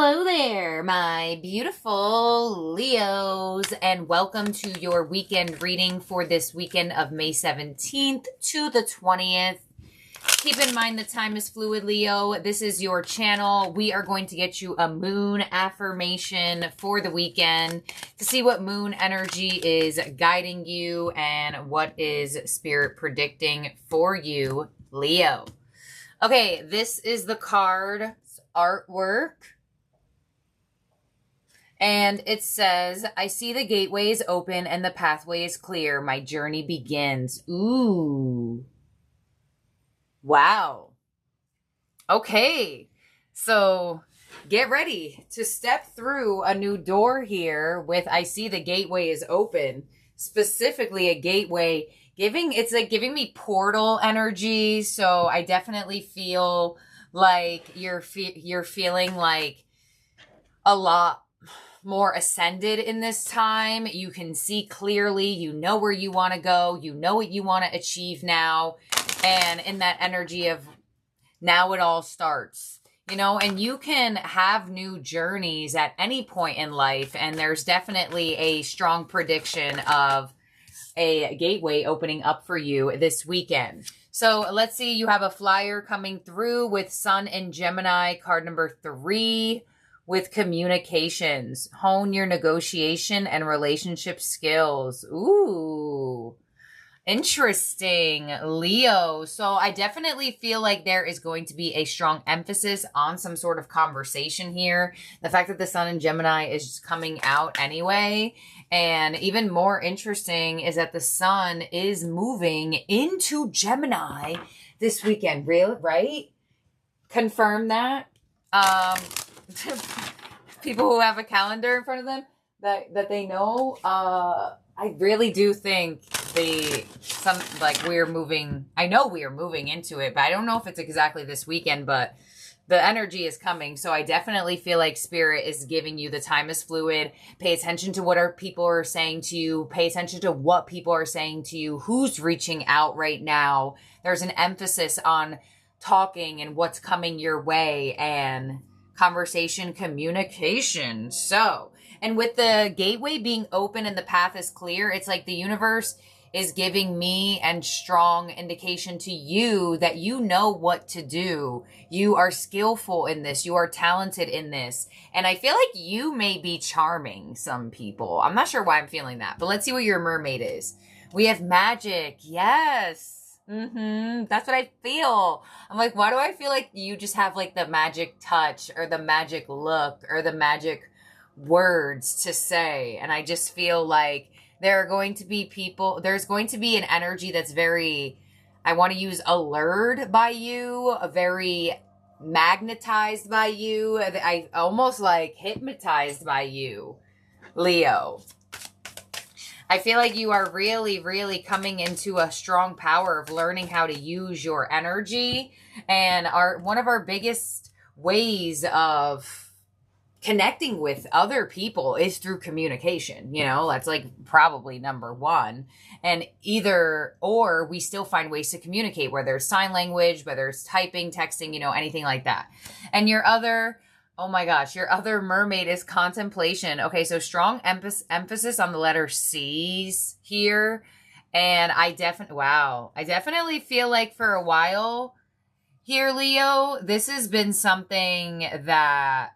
Hello there, my beautiful Leos, and welcome to your weekend reading for this weekend of May 17th to the 20th. Keep in mind the time is fluid, Leo. This is your channel. We are going to get you a moon affirmation for the weekend to see what moon energy is guiding you and what is spirit predicting for you, Leo. Okay, this is the card artwork. And it says, I see the gateway is open and the pathway is clear. My journey begins. Ooh. Wow. Okay. So get ready to step through a new door here with I see the gateway is open. Specifically a gateway it's like giving me portal energy. So I definitely feel like you're feeling like a lot more ascended in this time. You can see clearly, you know where you want to go, you know what you want to achieve now, and in that energy of now it all starts, you know, and you can have new journeys at any point in life, and there's definitely a strong prediction of a gateway opening up for you this weekend. So let's see, you have a flyer coming through with Sun and Gemini, card number 3. With communications, hone your negotiation and relationship skills. Ooh, interesting, Leo. So I definitely feel like there is going to be a strong emphasis on some sort of conversation here. The fact that the Sun in Gemini is coming out anyway. And even more interesting is that the Sun is moving into Gemini this weekend. Real, right? Confirm that. People who have a calendar in front of them that they know, I really do think we're moving. I know we are moving into it, but I don't know if it's exactly this weekend, but the energy is coming. So I definitely feel like spirit is giving you the time is fluid. Pay attention to what people are saying to you. Pay attention to what people are saying to you. Who's reaching out right now? There's an emphasis on talking and what's coming your way and conversation, communication. So, and with the gateway being open and the path is clear, it's like the universe is giving me and strong indication to you that you know what to do. You are skillful in this. You are talented in this. And I feel like you may be charming some people. I'm not sure why I'm feeling that, but let's see what your mermaid is. We have magic. Yes. That's what I feel. I'm like, why do I feel like you just have like the magic touch or the magic look or the magic words to say? And I just feel like there are going to be there's going to be an energy that's very, I want to use allured by you, very magnetized by you. I almost like hypnotized by you, Leo. I feel like you are really, really coming into a strong power of learning how to use your energy. And one of our biggest ways of connecting with other people is through communication. You know, that's like probably number one. And either or we still find ways to communicate, whether it's sign language, whether it's typing, texting, you know, anything like that. And your other... oh my gosh, your other mermaid is contemplation. Okay, so strong emphasis on the letter C's here. And I definitely feel like for a while here, Leo, this has been something that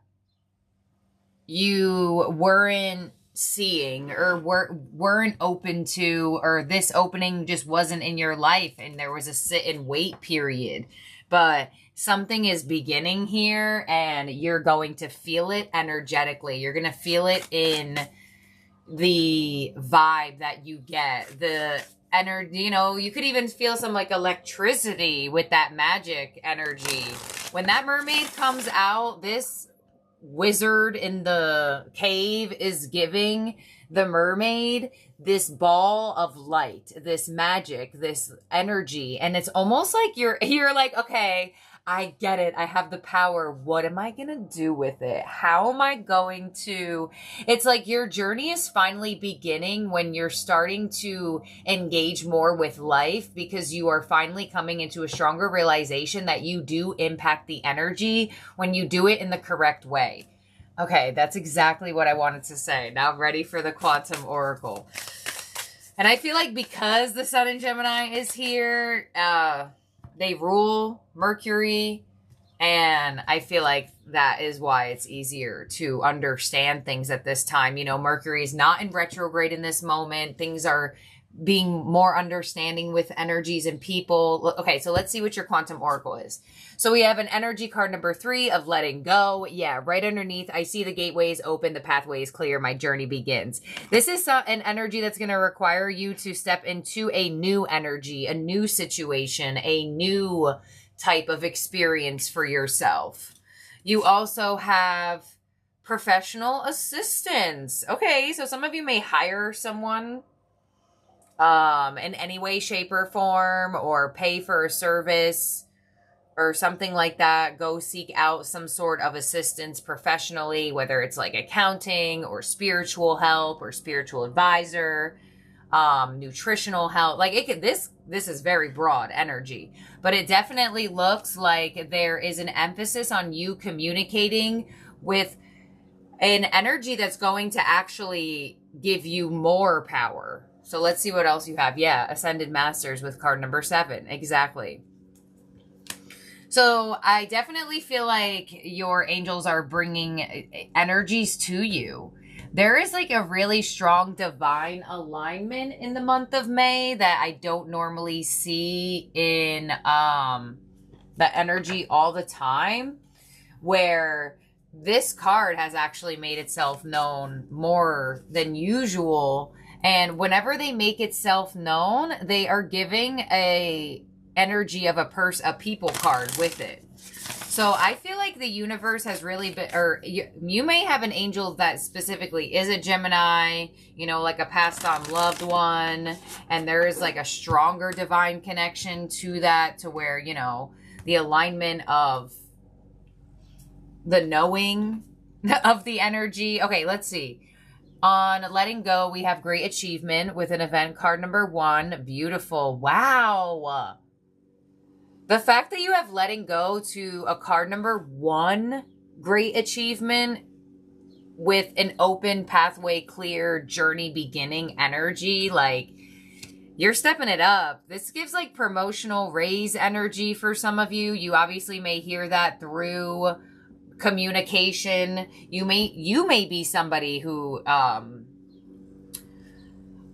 you weren't seeing or weren't open to, or this opening just wasn't in your life and there was a sit and wait period. But something is beginning here and you're going to feel it energetically. You're going to feel it in the vibe that you get. The energy, you know, you could even feel some like electricity with that magic energy. When that mermaid comes out, this wizard in the cave is giving the mermaid this ball of light, this magic, this energy. And it's almost like you're like, okay, I get it. I have the power. What am I going to do with it? How am I going to... It's like your journey is finally beginning when you're starting to engage more with life, because you are finally coming into a stronger realization that you do impact the energy when you do it in the correct way. Okay, that's exactly what I wanted to say. Now I'm ready for the Quantum Oracle. And I feel like because the Sun in Gemini is here, they rule Mercury. And I feel like that is why it's easier to understand things at this time. You know, Mercury is not in retrograde in this moment. Things are being more understanding with energies and people. Okay, so let's see what your Quantum Oracle is. So we have an energy card number 3 of letting go. Yeah, right underneath, I see the gateways open, the pathway is clear, my journey begins. This is an energy that's going to require you to step into a new energy, a new situation, a new type of experience for yourself. You also have professional assistance. Okay, so some of you may hire someone in any way, shape, or form, or pay for a service or something like that. Go seek out some sort of assistance professionally, whether it's like accounting or spiritual help or spiritual advisor, nutritional help. Like it could, this is very broad energy, but it definitely looks like there is an emphasis on you communicating with an energy that's going to actually give you more power. So let's see what else you have. Yeah, Ascended Masters with card number 7. Exactly. So I definitely feel like your angels are bringing energies to you. There is like a really strong divine alignment in the month of May that I don't normally see in the energy all the time, where this card has actually made itself known more than usual. And whenever they make itself known, they are giving a energy of a people card with it. So I feel like the universe has really been, or you may have an angel that specifically is a Gemini, you know, like a passed on loved one. And there is like a stronger divine connection to that, to where, you know, the alignment of the knowing of the energy. Okay, let's see. On letting go, we have great achievement with an event card number 1. Beautiful. Wow. The fact that you have letting go to a card number 1, great achievement, with an open pathway, clear journey beginning energy, like you're stepping it up. This gives like promotional raise energy for some of you. You obviously may hear that through communication. You may be somebody who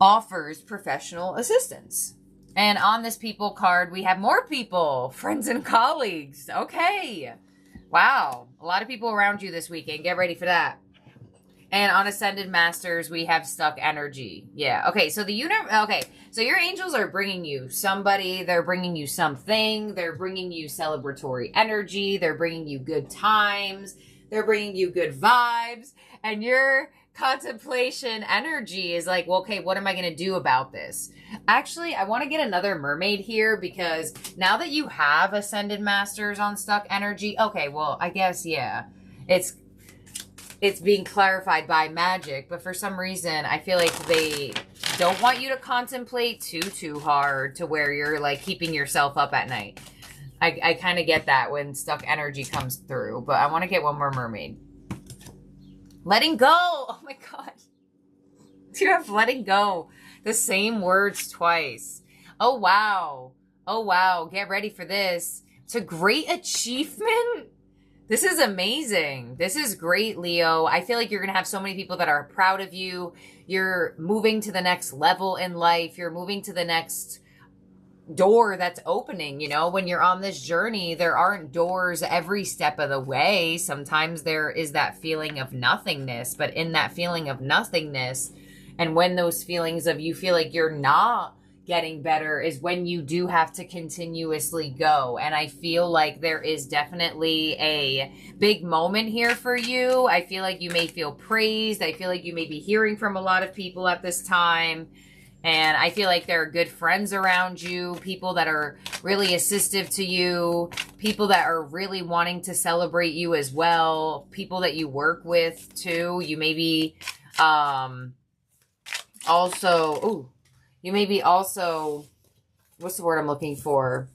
offers professional assistance. And on this people card, we have more people, friends and colleagues. Okay. Wow. A lot of people around you this weekend. Get ready for that. And on Ascended Masters, we have stuck energy. Yeah. Okay. So so your angels are bringing you somebody. They're bringing you something. They're bringing you celebratory energy. They're bringing you good times. They're bringing you good vibes. And your contemplation energy is like, well, okay, what am I going to do about this? Actually, I want to get another mermaid here, because now that you have Ascended Masters on stuck energy, okay, well, I guess, yeah, it's being clarified by magic, but for some reason, I feel like they don't want you to contemplate too hard to where you're like keeping yourself up at night. I kind of get that when stuck energy comes through, but I want to get one more mermaid. Letting go. Oh my God. You have letting go. The same words twice. Oh, wow. Oh, wow. Get ready for this. It's a great achievement. This is amazing. This is great, Leo. I feel like you're going to have so many people that are proud of you. You're moving to the next level in life. You're moving to the next door that's opening. You know, when you're on this journey, there aren't doors every step of the way. Sometimes there is that feeling of nothingness, but in that feeling of nothingness, and when those feelings of you feel like you're not getting better, is when you do have to continuously go. And I feel like there is definitely a big moment here for you. I feel like you may feel praised. I feel like you may be hearing from a lot of people at this time. And I feel like there are good friends around you, people that are really assistive to you, people that are really wanting to celebrate you as well, people that you work with too. You may be you may be also, what's the word I'm looking for?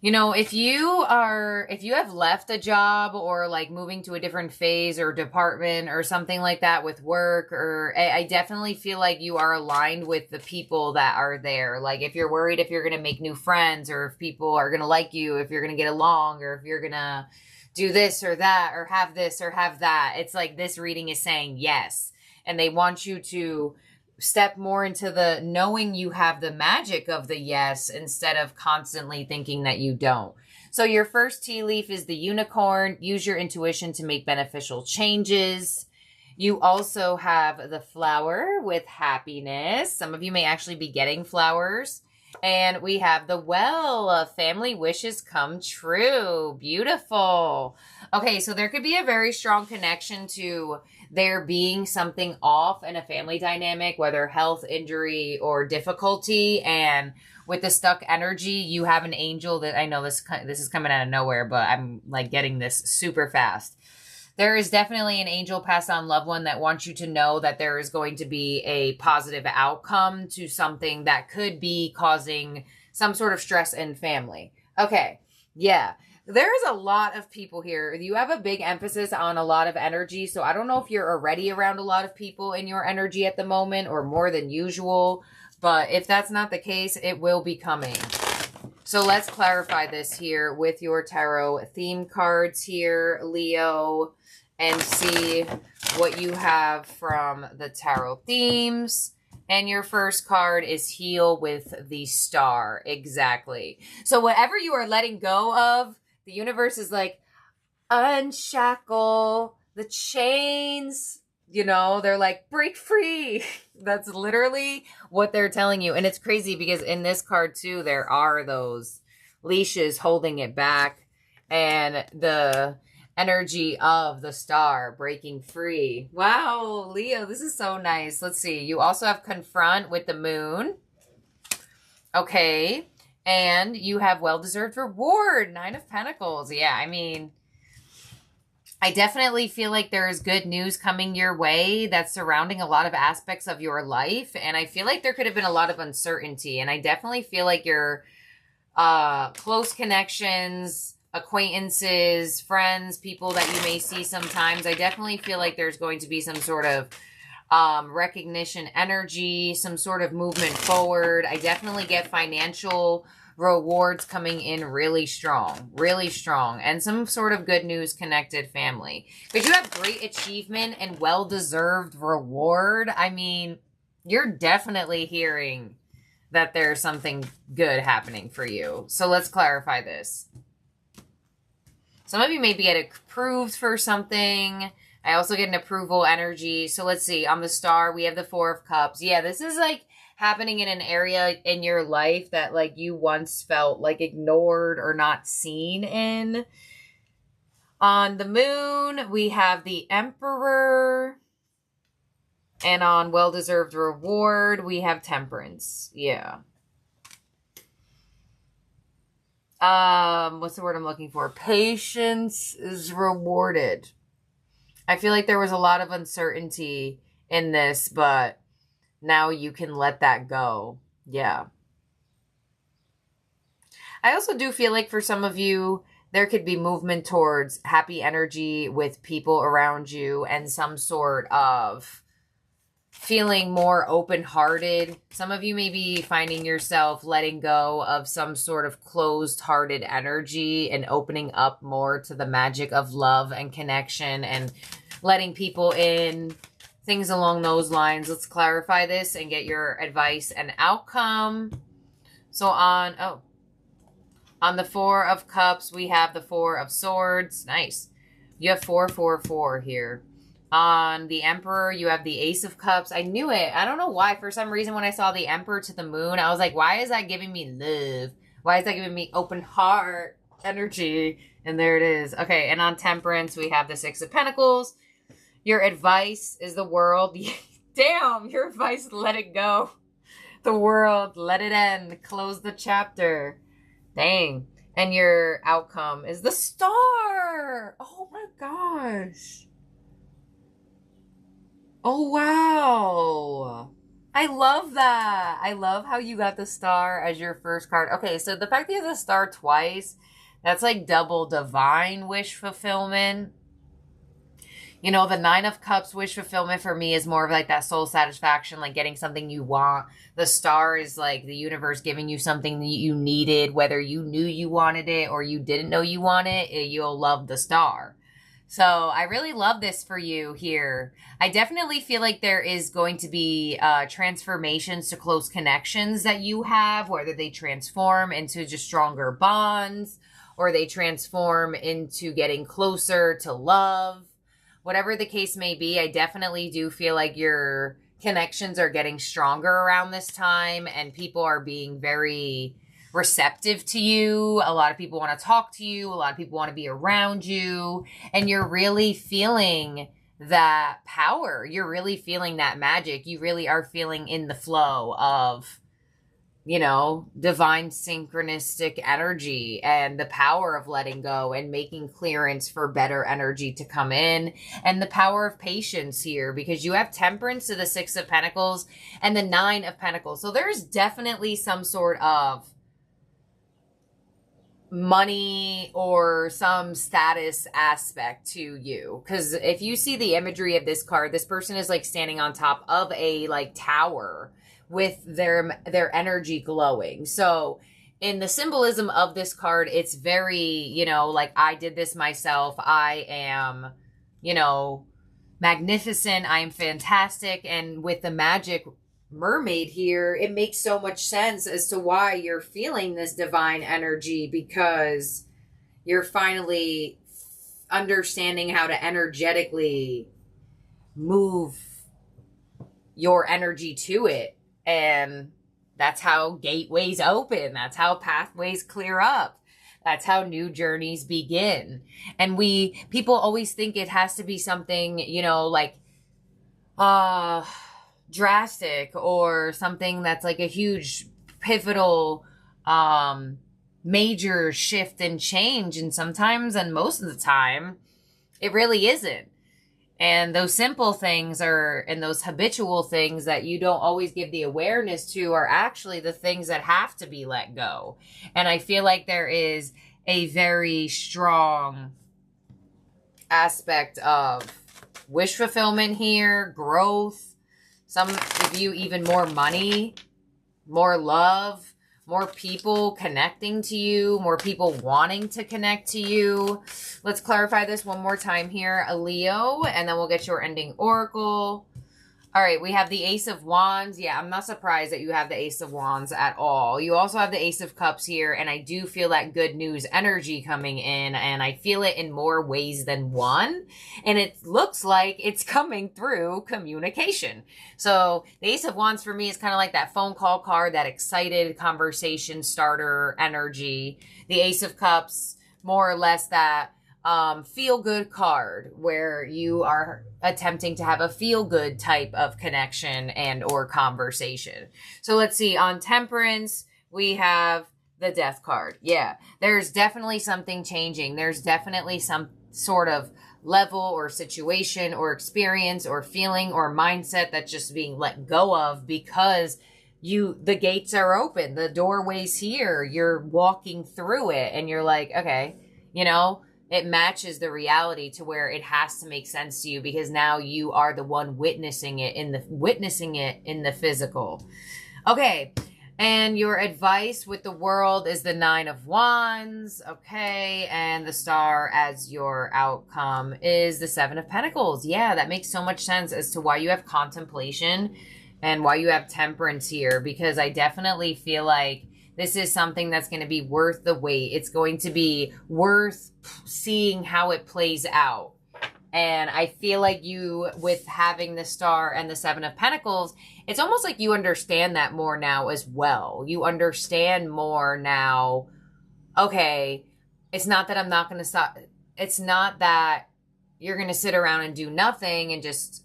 If you have left a job or like moving to a different phase or department or something like that with work, or I definitely feel like you are aligned with the people that are there. Like if you're worried if you're going to make new friends or if people are going to like you, if you're going to get along or if you're going to do this or that or have this or have that, it's like this reading is saying yes. And they want you to step more into the knowing you have the magic of the yes instead of constantly thinking that you don't. So your first tea leaf is the unicorn. Use your intuition to make beneficial changes. You also have the flower with happiness. Some of you may actually be getting flowers. And we have the well, family wishes come true. Beautiful. Okay, so there could be a very strong connection to there being something off in a family dynamic, whether health, injury, or difficulty. And with the stuck energy, you have an angel that I know this is coming out of nowhere, but I'm like getting this super fast. There is definitely an angel passed on loved one that wants you to know that there is going to be a positive outcome to something that could be causing some sort of stress in family. Okay. Yeah. There's a lot of people here. You have a big emphasis on a lot of energy. So I don't know if you're already around a lot of people in your energy at the moment or more than usual. But if that's not the case, it will be coming. So let's clarify this here with your tarot theme cards here, Leo, and see what you have from the tarot themes. And your first card is heal with the star. Exactly. So whatever you are letting go of, the universe is like, unshackle the chains. They're like, break free. That's literally what they're telling you. And it's crazy because in this card too, there are those leashes holding it back and the energy of the star breaking free. Wow, Leo, this is so nice. Let's see. You also have confront with the moon. Okay. And you have well-deserved reward, 9 of Pentacles. Yeah, I mean, I definitely feel like there is good news coming your way that's surrounding a lot of aspects of your life. And I feel like there could have been a lot of uncertainty. And I definitely feel like your close connections, acquaintances, friends, people that you may see sometimes, I definitely feel like there's going to be some sort of recognition energy, some sort of movement forward. I definitely get financial rewards coming in really strong, and some sort of good news connected family. Because you have great achievement and well-deserved reward. I mean, you're definitely hearing that there's something good happening for you. So let's clarify this. Some of you maybe get approved for something. I also get an approval energy. So let's see. On the star, we have the 4 of Cups. Yeah, this is like happening in an area in your life that like you once felt like ignored or not seen in. On the moon, we have the Emperor. And on well-deserved reward, we have Temperance. Yeah. What's the word I'm looking for? Patience is rewarded. I feel like there was a lot of uncertainty in this, but now you can let that go. Yeah. I also do feel like for some of you, there could be movement towards happy energy with people around you and some sort of feeling more open-hearted. Some of you may be finding yourself letting go of some sort of closed-hearted energy and opening up more to the magic of love and connection and letting people in, things along those lines. Let's clarify this and get your advice and outcome. So on the 4 of Cups, we have the 4 of Swords. Nice. You have 4, 4, 4 here. On the Emperor, you have the Ace of Cups. I knew it. I don't know why. For some reason, when I saw the Emperor to the moon, I was like, why is that giving me love? Why is that giving me open heart energy? And there it is. Okay, and on Temperance, we have the 6 of Pentacles. Your advice is the world. Damn, your advice, let it go. The world, let it end. Close the chapter. Dang. And your outcome is the Star. Oh my gosh. Oh, wow. I love that. I love how you got the star as your first card. Okay, so the fact that you have the star twice, that's like double divine wish fulfillment. You know, the Nine of Cups wish fulfillment for me is more of like that soul satisfaction, like getting something you want. The star is like the universe giving you something that you needed, whether you knew you wanted it or you didn't know you wanted it, you'll love the star. So I really love this for you here. I definitely feel like there is going to be transformations to close connections that you have, whether they transform into just stronger bonds or they transform into getting closer to love. Whatever the case may be, I definitely do feel like your connections are getting stronger around this time and people are being very receptive to you. A lot of people want to talk to you. A lot of people want to be around you. And you're really feeling that power. You're really feeling that magic. You really are feeling in the flow of, you know, divine synchronistic energy and the power of letting go and making clearance for better energy to come in, and the power of patience here because you have temperance to the Six of Pentacles and the Nine of Pentacles. So there's definitely some sort of money or some status aspect to you, because if you see the imagery of this card, this person is like standing on top of a like tower with their energy glowing. So in the symbolism of this card, it's very, you know, like I did this myself. I am, you know, magnificent. I am fantastic. And with the magic mermaid here, it makes so much sense as to why you're feeling this divine energy, because you're finally understanding how to energetically move your energy to it. And that's how gateways open. That's how pathways clear up. That's how new journeys begin. And people always think it has to be something, you know, like, drastic or something that's like a huge pivotal, major shift and change. And sometimes, and most of the time, it really isn't. And those simple things and those habitual things that you don't always give the awareness to are actually the things that have to be let go. And I feel like there is a very strong aspect of wish fulfillment here, growth, some of you even more money, more love, more people connecting to you, more people wanting to connect to you. Let's clarify this one more time here, a Leo, and then we'll get your ending oracle. All right, we have the Ace of Wands. Yeah, I'm not surprised that you have the Ace of Wands at all. You also have the Ace of Cups here, and I do feel that good news energy coming in, and I feel it in more ways than one, and it looks like it's coming through communication. So the Ace of Wands for me is kind of like that phone call card, that excited conversation starter energy. The Ace of Cups, more or less that feel-good card where you are attempting to have a feel-good type of connection and or conversation. So let's see, on Temperance, we have the Death card. Yeah, there's definitely something changing. There's definitely some sort of level or situation or experience or feeling or mindset that's just being let go of because the gates are open, the doorway's here, you're walking through it and you're like, okay, you know, it matches the reality to where it has to make sense to you because now you are the one witnessing it in the physical. Okay. And your advice with the world is the Nine of Wands. Okay. And the star as your outcome is the Seven of Pentacles. Yeah, that makes so much sense as to why you have contemplation and why you have temperance here, because I definitely feel like this is something that's going to be worth the wait. It's going to be worth seeing how it plays out. And I feel like you, with having the star and the Seven of Pentacles, it's almost like you understand that more now as well. You understand more now, okay, it's not that I'm not going to stop. It's not that you're going to sit around and do nothing and just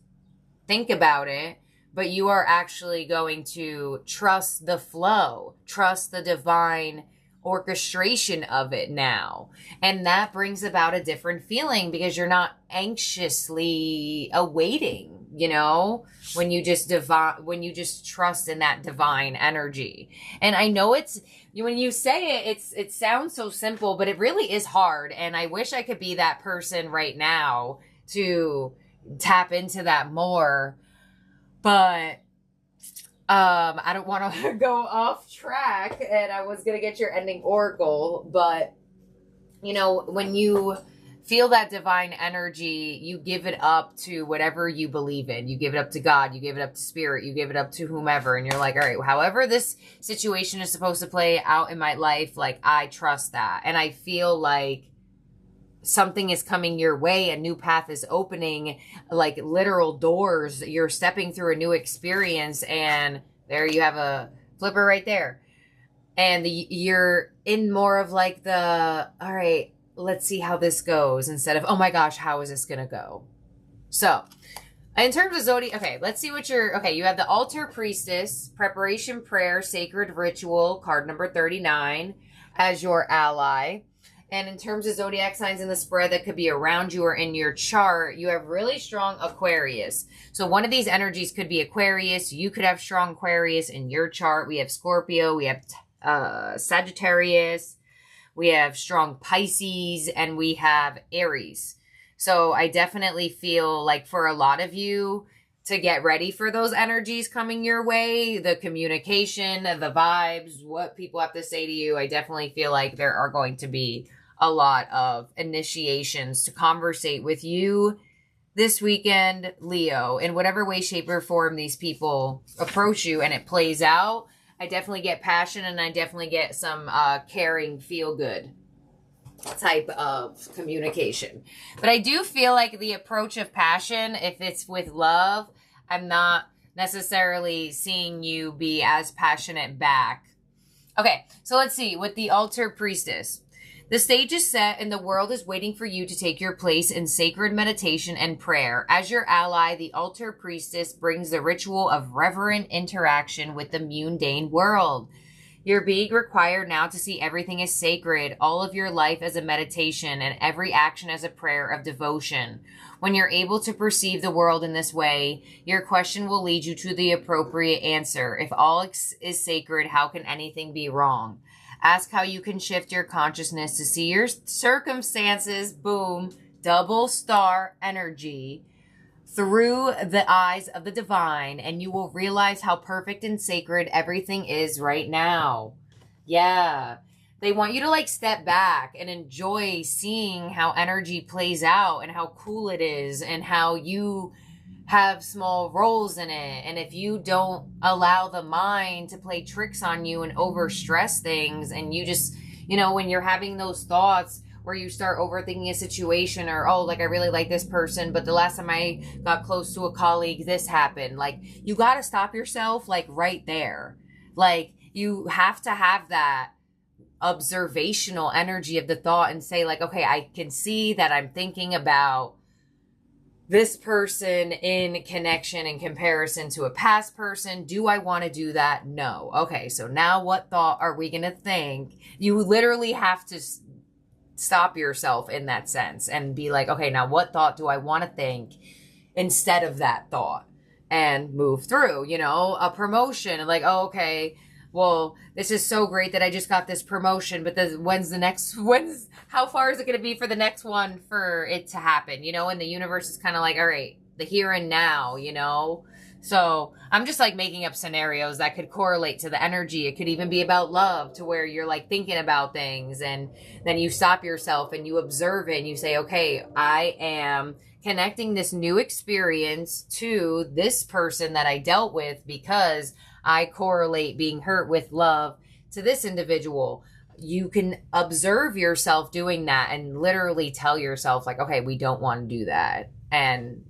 think about it. But you are actually going to trust the flow, trust the divine orchestration of it now. And that brings about a different feeling because you're not anxiously awaiting. you know, when you just trust in that divine energy. And I know when you say it sounds so simple, but it really is hard. And I wish I could be that person right now to tap into that more. But I don't want to go off track, and I was going to get your ending oracle, but you know, when you feel that divine energy, you give it up to whatever you believe in. You give it up to God, you give it up to spirit, you give it up to whomever, and you're like, all right, however this situation is supposed to play out in my life, like, I trust that. And I feel like something is coming your way, a new path is opening, like literal doors. You're stepping through a new experience, and there you have a flipper right there. And you're in more of like all right, let's see how this goes, instead of, oh my gosh, how is this going to go? So in terms of zodiac, okay, let's see what you have the altar priestess, preparation prayer, sacred ritual, card number 39 as your ally. And in terms of zodiac signs in the spread that could be around you or in your chart, you have really strong Aquarius. So one of these energies could be Aquarius. You could have strong Aquarius in your chart. We have Scorpio, we have Sagittarius, we have strong Pisces, and we have Aries. So I definitely feel like for a lot of you to get ready for those energies coming your way, the communication, the vibes, what people have to say to you, I definitely feel like there are going to be a lot of initiations to conversate with you this weekend, Leo, in whatever way, shape, or form these people approach you and it plays out. I definitely get passion, and I definitely get some caring, feel good type of communication. But I do feel like the approach of passion, if it's with love, I'm not necessarily seeing you be as passionate back. Okay, so let's see with the altar priestess. The stage is set and the world is waiting for you to take your place in sacred meditation and prayer. As your ally, the altar priestess brings the ritual of reverent interaction with the mundane world. You're being required now to see everything as sacred, all of your life as a meditation, and every action as a prayer of devotion. When you're able to perceive the world in this way, your question will lead you to the appropriate answer. If all is sacred, how can anything be wrong? Ask how you can shift your consciousness to see your circumstances, boom, double star energy, through the eyes of the divine, and you will realize how perfect and sacred everything is right now. Yeah. They want you to like step back and enjoy seeing how energy plays out and how cool it is and how you have small roles in it. And if you don't allow the mind to play tricks on you and overstress things, and you just, you know, when you're having those thoughts where you start overthinking a situation, or, oh, like I really like this person, but the last time I got close to a colleague, this happened. Like, you got to stop yourself like right there. Like, you have to have that observational energy of the thought and say like, okay, I can see that I'm thinking about this person in connection and comparison to a past person. Do I want to do that? No. Okay, so now what thought are we going to think? You literally have to stop yourself in that sense and be like, okay, now what thought do I want to think instead of that thought, and move through, you know, a promotion. Like, oh, okay, well, this is so great that I just got this promotion, but how far is it going to be for the next one for it to happen, you know? And the universe is kind of like, all right, the here and now, you know? So I'm just like making up scenarios that could correlate to the energy. It could even be about love, to where you're like thinking about things, and then you stop yourself and you observe it and you say, okay, I am connecting this new experience to this person that I dealt with because I correlate being hurt with love to this individual. You can observe yourself doing that and literally tell yourself like, okay, we don't want to do that.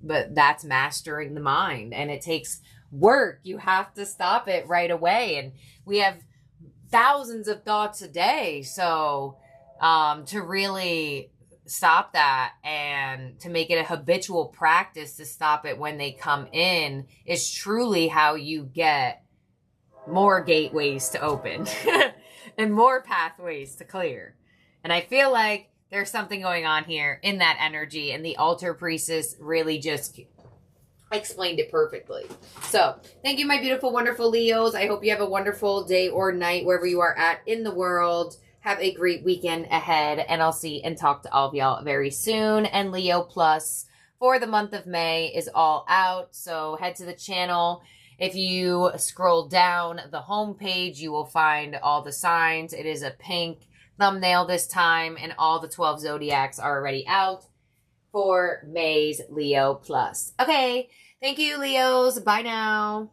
But that's mastering the mind, and it takes work. You have to stop it right away. And we have thousands of thoughts a day. So, to really stop that and to make it a habitual practice to stop it when they come in is truly how you get more gateways to open and more pathways to clear. And I feel like there's something going on here in that energy, and the altar priestess really just explained it perfectly. So thank you, my beautiful, wonderful Leos. I hope you have a wonderful day or night wherever you are at in the world. Have a great weekend ahead, and I'll see and talk to all of y'all very soon. And Leo Plus for the month of May is all out, so head to the channel. If you scroll down the home page, you will find all the signs. It is a pink thumbnail this time, and all the 12 zodiacs are already out for May's Leo Plus. Okay, thank you, Leos. Bye now.